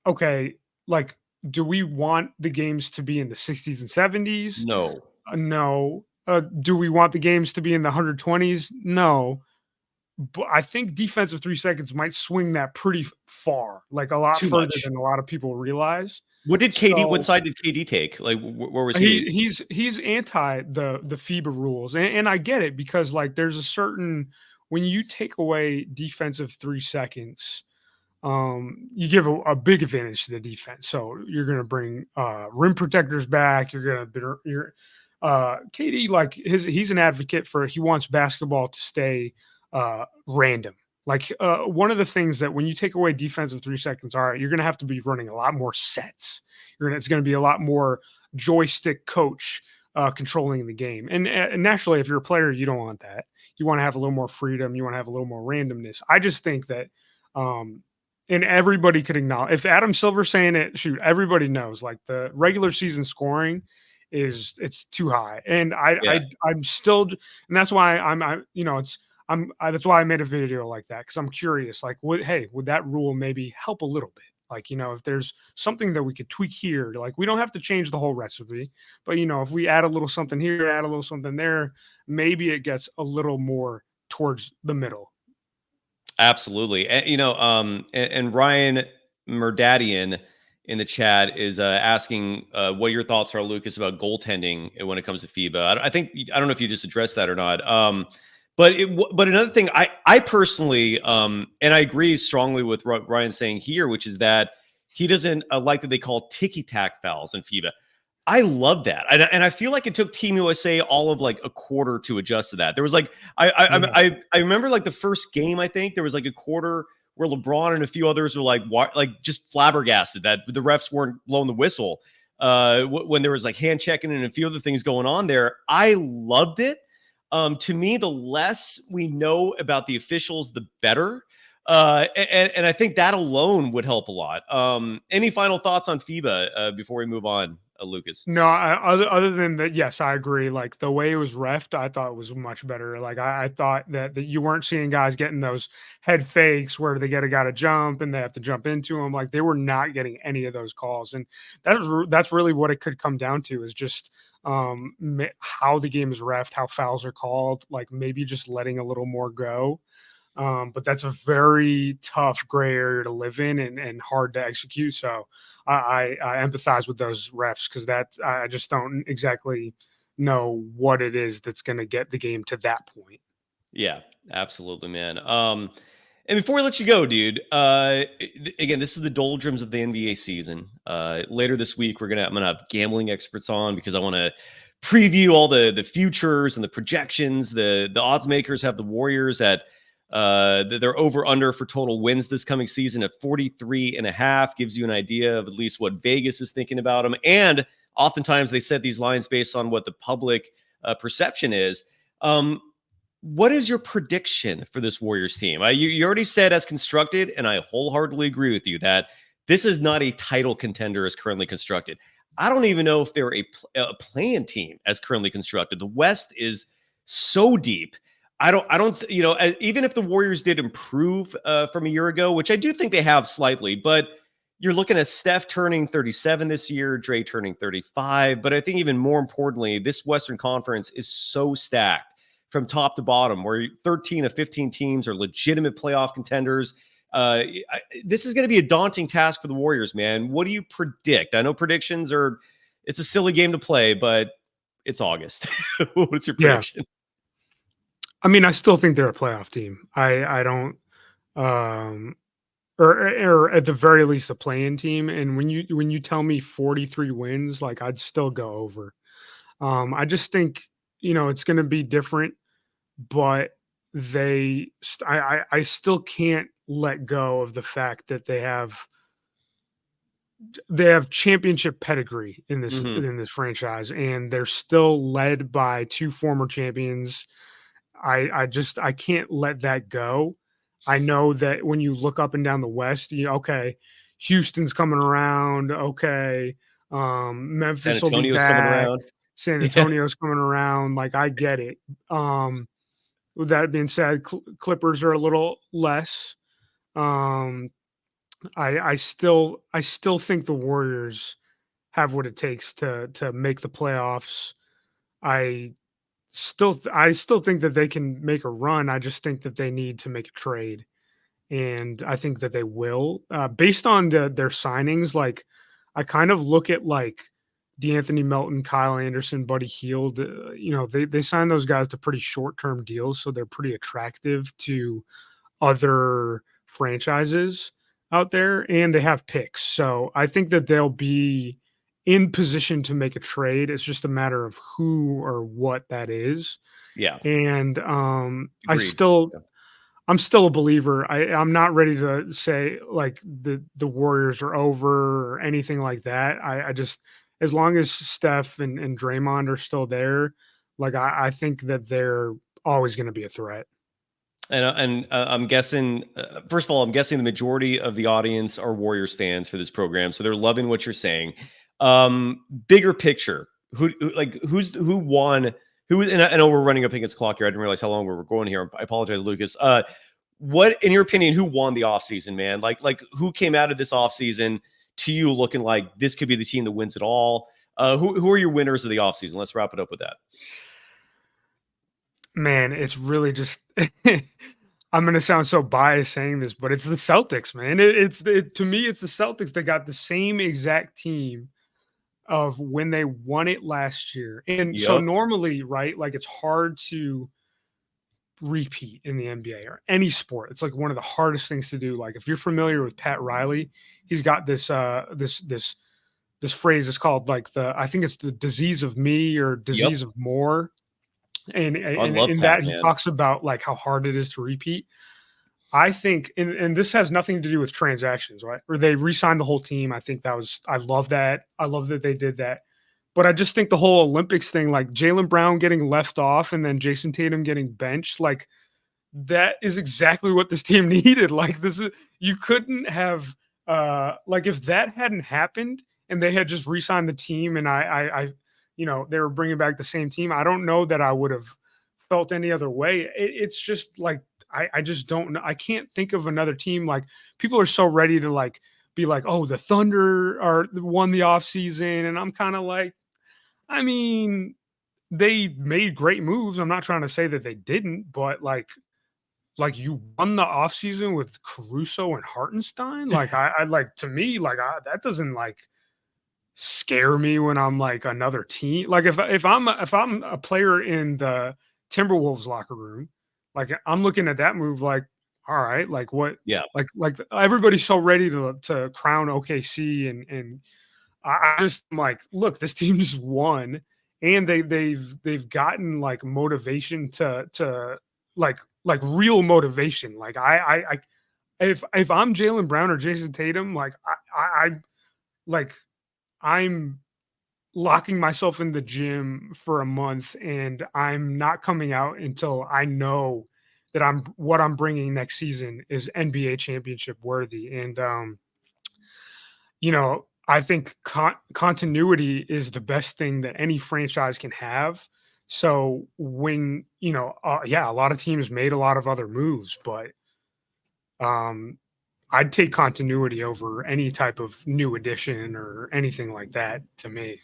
S5: okay, like, do we want the games to be in the 60s and 70s?
S1: No.
S5: No. Do we want the games to be in the 120s? No. But I think defensive 3 seconds might swing that pretty far, like a lot further than a lot of people realize.
S1: What side did KD take? Like, where was he?
S5: He's anti the FIBA rules, and I get it, because like there's a certain, when you take away defensive 3 seconds, you give a big advantage to the defense. So you're going to bring rim protectors back. KD, like he's an advocate for, he wants basketball to stay random. Like one of the things that when you take away defensive 3 seconds, all right, you're going to have to be running a lot more sets. It's going to be a lot more joystick coach controlling the game. And naturally, if you're a player, you don't want that. You want to have a little more freedom. You want to have a little more randomness. I just think that, and everybody could acknowledge, if Adam Silver's saying it, shoot, everybody knows like the regular season scoring it's too high. And I'm still, and that's why that's why I made a video like that, because I'm curious, like, would that rule maybe help a little bit? Like, if there's something that we could tweak here, like we don't have to change the whole recipe, but if we add a little something here, add a little something there, maybe it gets a little more towards the middle.
S1: Absolutely. And, and Ryan Merdadian in the chat is asking what your thoughts are, Lucas, about goaltending when it comes to FIBA. I don't know if you just addressed that or not. But another thing, I personally, and I agree strongly with what Ryan's saying here, which is that he doesn't like that they call ticky-tack fouls in FIBA. I love that. And I feel like it took Team USA all of like a quarter to adjust to that. There was like, I remember like the first game, I think there was like a quarter where LeBron and a few others were like just flabbergasted that the refs weren't blowing the whistle when there was like hand checking and a few other things going on there. I loved it. To me, the less we know about the officials, the better. And I think that alone would help a lot. Any final thoughts on FIBA before we move on, Lucas?
S5: No, other than that, yes, I agree. Like the way it was reffed, I thought it was much better. Like I thought that you weren't seeing guys getting those head fakes where they got to jump and they have to jump into them. Like they were not getting any of those calls, and that's really what it could come down to, is just how the game is reffed, how fouls are called. Like maybe just letting a little more go. But that's a very tough gray area to live in and hard to execute. So I empathize with those refs, because I just don't exactly know what it is that's going to get the game to that point.
S1: Yeah, absolutely, man. And before we let you go, dude, again, this is the doldrums of the NBA season. Later this week, I'm gonna have gambling experts on, because I want to preview all the futures and the projections. The odds makers have the Warriors at they're over under for total wins this coming season at 43.5. Gives you an idea of at least what Vegas is thinking about them. And oftentimes they set these lines based on what the public perception is. What is your prediction for this Warriors team? You already said as constructed, and I wholeheartedly agree with you that this is not a title contender as currently constructed. I don't even know if they're a play-in team as currently constructed. The West is so deep. I don't, even if the Warriors did improve from a year ago, which I do think they have slightly, but you're looking at Steph turning 37 this year, Dre turning 35. But I think even more importantly, this Western Conference is so stacked from top to bottom, where 13 of 15 teams are legitimate playoff contenders. This is going to be a daunting task for the Warriors, man. What do you predict? I know predictions it's a silly game to play, but it's August. What's your prediction?
S5: I mean, I still think they're a playoff team. I don't, or at the very least a play-in team. And when you tell me 43 wins, like I'd still go over. I just think, it's going to be different, but I still can't let go of the fact that they have championship pedigree in this franchise, and they're still led by two former champions. I can't let that go. I know that when you look up and down the West, okay, Houston's coming around. Okay. Memphis will be back. Coming around. San Antonio's coming around. Like, I get it. With that being said, Clippers are a little less. I still think the Warriors have what it takes to make the playoffs. I still think that they can make a run. I just think that they need to make a trade, and I think that they will. Based on their signings, like I kind of look at like DeAnthony Melton, Kyle Anderson, Buddy Hield. They signed those guys to pretty short-term deals, so they're pretty attractive to other franchises out there, and they have picks. So I think that they'll be in position to make a trade. It's just a matter of who or what that is.
S1: Yeah.
S5: And I'm still a believer. I'm not ready to say like the Warriors are over or anything like that. I just, as long as Steph and Draymond are still there, like I think that they're always going to be a threat.
S1: And I'm guessing, first of all, the majority of the audience are Warriors fans for this program, so they're loving what you're saying. Bigger picture, who won? And I know we're running up against the clock here. I didn't realize how long we were going here. I apologize, Lucas. What, in your opinion, who won the offseason, man? Like who came out of this offseason to you looking like this could be the team that wins it all? Who are your winners of the offseason? Let's wrap it up with that.
S5: Man, it's really just I'm going to sound so biased saying this, but it's the Celtics, man. To me, it's the Celtics. They got the same exact team of when they won it last year. And so normally, right, like it's hard to repeat in the NBA or any sport. It's like one of the hardest things to do. Like if you're familiar with Pat Riley, he's got this phrase. It's called like I think it's the disease of me or disease of more. And in that he talks about like how hard it is to repeat. I think, and this has nothing to do with transactions, right? Or they re-signed the whole team. I love that. I love that they did that. But I just think the whole Olympics thing, like Jaylen Brown getting left off and then Jason Tatum getting benched, like that is exactly what this team needed. Like you couldn't have, like if that hadn't happened and they had just re-signed the team and they were bringing back the same team, I don't know that I would have felt any other way. It's just like, I just don't know. I can't think of another team. Like people are so ready to like be like, oh, the Thunder won the offseason. And I'm kind of like, I mean, they made great moves. I'm not trying to say that they didn't, but like you won the offseason with Caruso and Hartenstein. Like I like, to me, like that doesn't like scare me when I'm like another team. Like if I'm a player in the Timberwolves locker room, like I'm looking at that move like, all right, like what? Yeah, like everybody's so ready to crown OKC, and I just I'm like, look, this team just won, and they've gotten like motivation to like real motivation. Like if I'm Jaylen Brown or Jason Tatum, like I like I'm locking myself in the gym for a month and I'm not coming out until I know that what I'm bringing next season is NBA championship worthy. And I think continuity is the best thing that any franchise can have. So when, a lot of teams made a lot of other moves, but I'd take continuity over any type of new addition or anything like that to me.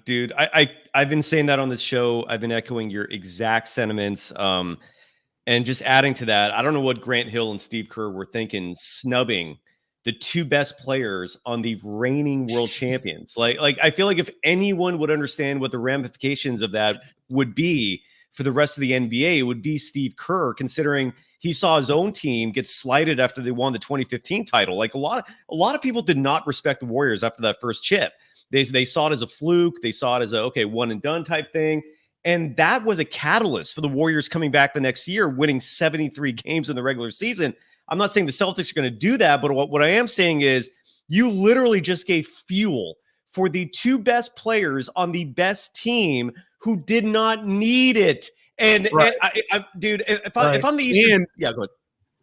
S1: Dude, I've been saying that on this show. I've been echoing your exact sentiments. And just adding to that, I don't know what Grant Hill and Steve Kerr were thinking, snubbing the two best players on the reigning world champions. Like I feel like if anyone would understand what the ramifications of that would be for the rest of the NBA, it would be Steve Kerr, considering he saw his own team get slighted after they won the 2015 title. Like a lot of people did not respect the Warriors after that first chip. They saw it as a fluke. They saw it as a one and done type thing. And that was a catalyst for the Warriors coming back the next year, winning 73 games in the regular season. I'm not saying the Celtics are going to do that, but what I am saying is you literally just gave fuel for the two best players on the best team who did not need it. And,
S5: right.
S1: and dude, if I'm the Eastern, go ahead.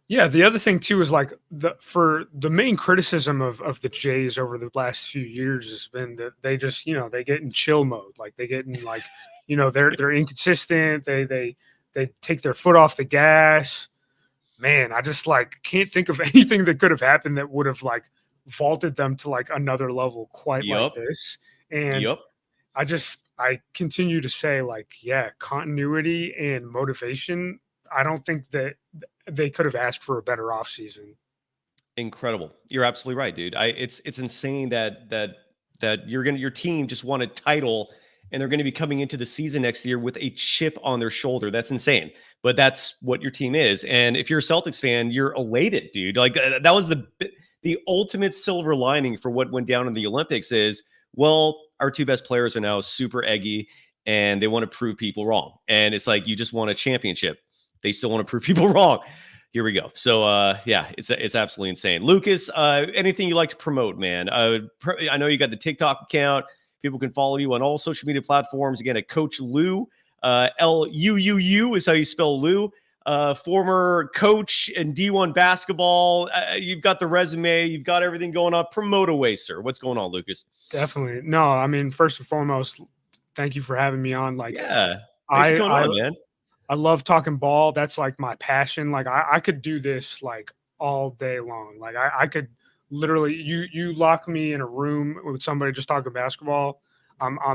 S5: Yeah, the other thing too is like for the main criticism of the Jays over the last few years has been that they just they get in chill mode, like they get in like they're inconsistent, they take their foot off the gas. Man, I just like can't think of anything that could have happened that would have like vaulted them to like another level quite like this. And I continue to say like, yeah, continuity and motivation. I don't think that they could have asked for a better offseason.
S1: Incredible. You're absolutely right, dude. It's insane that your team just won a title and they're going to be coming into the season next year with a chip on their shoulder. That's insane. But that's what your team is. And if you're a Celtics fan, you're elated, dude. Like that was the ultimate silver lining for what went down in the Olympics is, well, our two best players are now super eggy and they want to prove people wrong. And it's like, you just won a championship. They still want to prove people wrong. Here we go. So, it's absolutely insane. Lucas, anything you like to promote, man? I know you got the TikTok account. People can follow you on all social media platforms. Again, at Coach Lou, Luuu is how you spell Lou. Former coach in D1 basketball. You've got the resume. You've got everything going on. Promote away, sir. What's going on, Lucas?
S5: Definitely. No, I mean, first and foremost, thank you for having me on. Like,
S1: yeah, thanks for going on, man.
S5: I love talking ball. That's like my passion. Like I could do this like all day long. Like I could literally, you lock me in a room with somebody just talking basketball.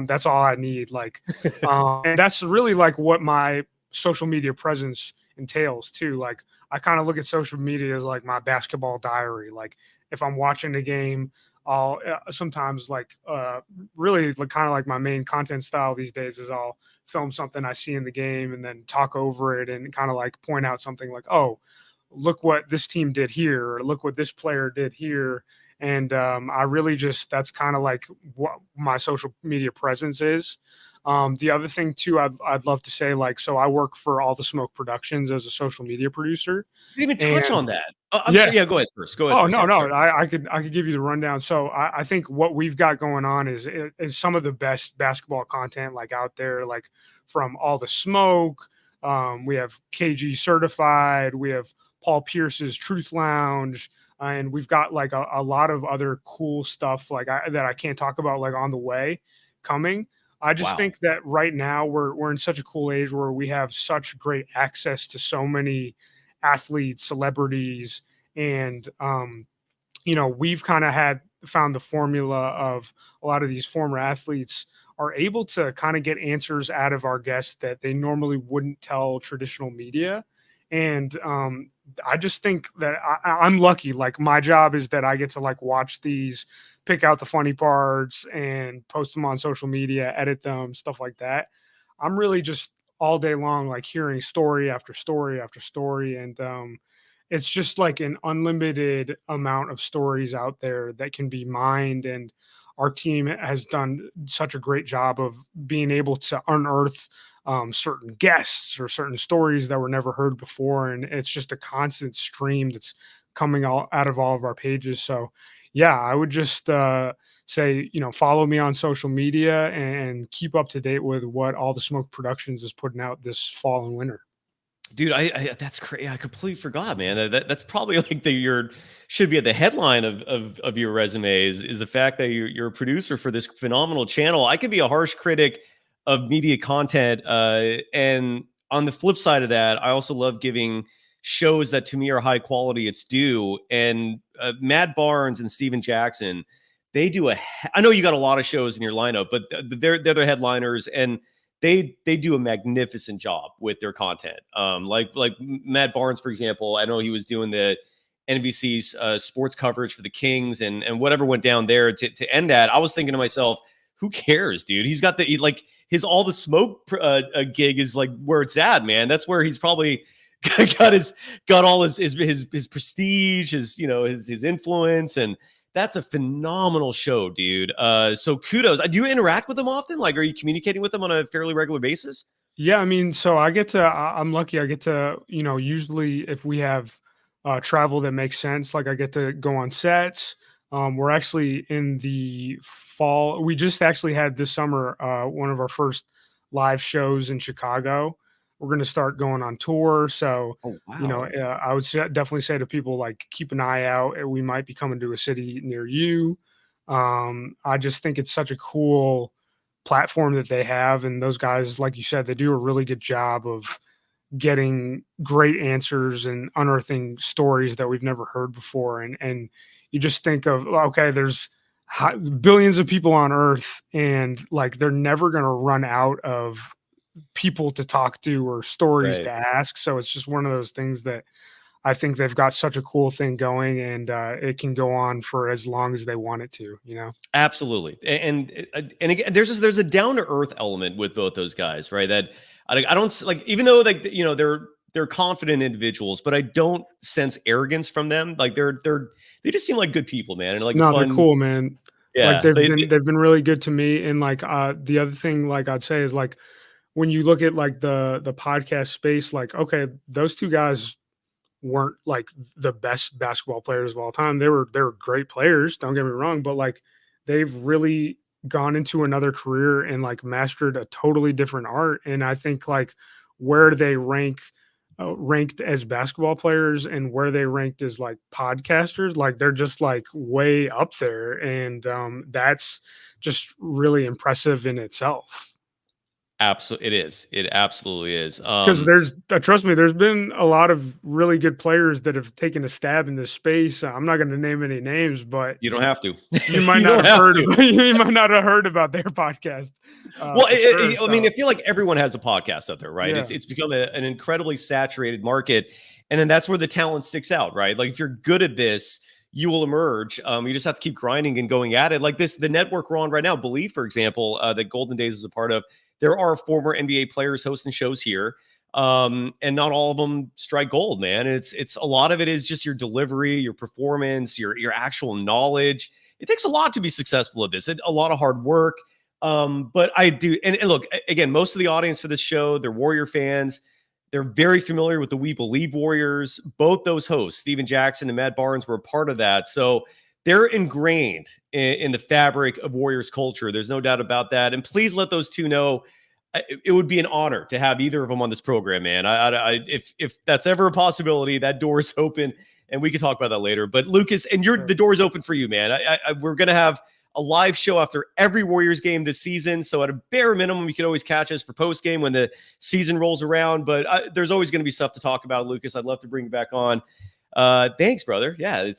S5: That's all I need. Like, and that's really like what my social media presence entails too. Like I kind of look at social media as like my basketball diary. Like if I'm watching a game, I'll sometimes like really like kind of like my main content style these days is I'll film something I see in the game and then talk over it and kind of like point out something like, oh, look what this team did here, or look what this player did here. And I really just, that's kind of like what my social media presence is. The other thing too, I'd love to say, like, so I work for All the Smoke Productions as a social media producer.
S1: You didn't even touch on that. Sorry, go ahead first. Go ahead.
S5: I could give you the rundown. So I think what we've got going on is some of the best basketball content like out there, like from All the Smoke. We have KG Certified. We have Paul Pierce's Truth Lounge. And we've got like a lot of other cool stuff like that I can't talk about like on the way coming. I just think that right now we're in such a cool age where we have such great access to so many athletes, celebrities, and we've kind of found the formula of a lot of these former athletes are able to kind of get answers out of our guests that they normally wouldn't tell traditional media. And I just think that I'm lucky. Like my job is that I get to like watch these, pick out the funny parts and post them on social media, edit them, stuff like that. I'm really just all day long, like hearing story after story after story. And it's just like an unlimited amount of stories out there that can be mined. And our team has done such a great job of being able to unearth certain guests or certain stories that were never heard before. And it's just a constant stream that's coming out of all of our pages. So yeah, I would just say, follow me on social media and keep up to date with what All the Smoke Productions is putting out this fall and winter.
S1: Dude, I that's crazy. I completely forgot, man. That's probably like should be at the headline of your resume is the fact that you're a producer for this phenomenal channel. I could be a harsh critic of media content, and on the flip side of that, I also love giving shows that to me are high quality its due. And Matt Barnes and Steven Jackson, they do I know you got a lot of shows in your lineup, but they're the headliners, and they do a magnificent job with their content. Like Matt Barnes, for example, I know he was doing the NBC's sports coverage for the Kings and whatever went down there to end that. I was thinking to myself, who cares, dude? He's got his All the Smoke gig is like where it's at, man. That's where he's probably got all his prestige, his influence, and that's a phenomenal show, dude. So kudos. Do you interact with them often? Like, are you communicating with them on a fairly regular basis?
S5: Yeah, I mean, so I'm lucky. I get to, usually if we have travel that makes sense, like I get to go on sets. We're actually in the fall. We just actually had this summer one of our first live shows in Chicago. We're going to start going on tour. So, I would definitely say to people, like, keep an eye out. We might be coming to a city near you. I just think it's such a cool platform that they have. And those guys, like you said, they do a really good job of getting great answers and unearthing stories that we've never heard before. And you just think of, okay, there's billions of people on Earth, and like they're never going to run out of people to talk to or stories to ask. So it's just one of those things that I think they've got such a cool thing going, and it can go on for as long as they want it to,
S1: Absolutely. And again, there's a down to earth element with both those guys, right? That I don't like, even though they're confident individuals, but I don't sense arrogance from them. Like they just seem like good people, man. And like,
S5: they're cool, man.
S1: Yeah.
S5: Like they've been really good to me. And like, the other thing, like I'd say is like, when you look at like the podcast space, like, okay, those two guys weren't like the best basketball players of all time. They were great players, don't get me wrong, but like they've really gone into another career and like mastered a totally different art. And I think like where they ranked as basketball players and where they ranked as like podcasters, like they're just like way up there. And that's just really impressive in itself.
S1: Absolutely, it is. It absolutely is.
S5: Because trust me, there's been a lot of really good players that have taken a stab in this space. I'm not going to name any names, but
S1: you don't have to.
S5: You might not have heard. You might not have heard about their podcast.
S1: I mean, I feel like everyone has a podcast out there, right?
S5: Yeah.
S1: It's become an incredibly saturated market, and then that's where the talent sticks out, right? Like if you're good at this, you will emerge. You just have to keep grinding and going at it. Like the network we're on right now, Believe, for example, that Golden Days is a part of. There are former NBA players hosting shows here, and not all of them strike gold, man. And it's a lot of it is just your delivery, your performance, your actual knowledge. It takes a lot to be successful at this. A lot of hard work, but I do. And look, again, most of the audience for this show, they're Warrior fans. They're very familiar with the We Believe Warriors. Both those hosts, Steven Jackson and Matt Barnes, were a part of that. So they're ingrained in the fabric of Warriors culture. There's no doubt about that. And please let those two know it would be an honor to have either of them on this program, man. If that's ever a possibility, that door is open, and we can talk about that later. But Lucas, and the door is open for you, man. We're going to have a live show after every Warriors game this season. So at a bare minimum, you can always catch us for post game when the season rolls around. But there's always going to be stuff to talk about, Lucas. I'd love to bring you back on. Thanks, brother. Yeah, it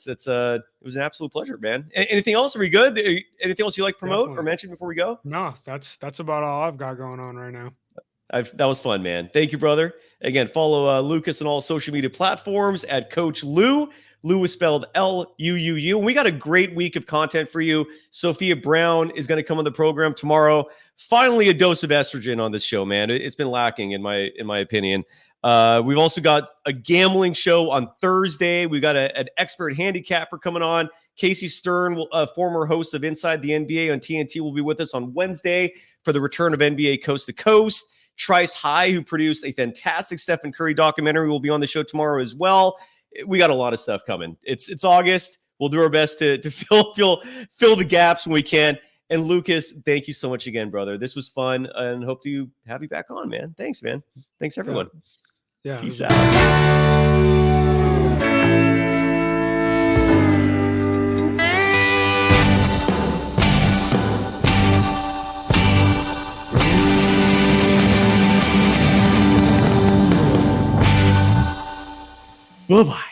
S1: was an absolute pleasure, man. Anything else? Are we good? Anything else you like to promote or mention before we go?
S5: No, that's about all I've got going on right now.
S1: That was fun, man. Thank you, brother. Again, follow Lucas on all social media platforms at Coach Lou. Lou is spelled L-U-U-U. And we got a great week of content for you. Sophia Brown is going to come on the program tomorrow. Finally, a dose of estrogen on this show, man. It's been lacking in my opinion. We've also got a gambling show on Thursday. We've got an expert handicapper coming on. Casey Stern, former host of Inside the NBA on TNT, will be with us on Wednesday for the return of NBA Coast to Coast. Trice High, who produced a fantastic Stephen Curry documentary, will be on the show tomorrow as well. We got a lot of stuff coming. It's August. We'll do our best to fill the gaps when we can. And Lucas, thank you so much again, brother. This was fun, and hope to have you back on, man. Thanks, man. Thanks, everyone.
S5: Yeah.
S1: Peace out. Bye-bye.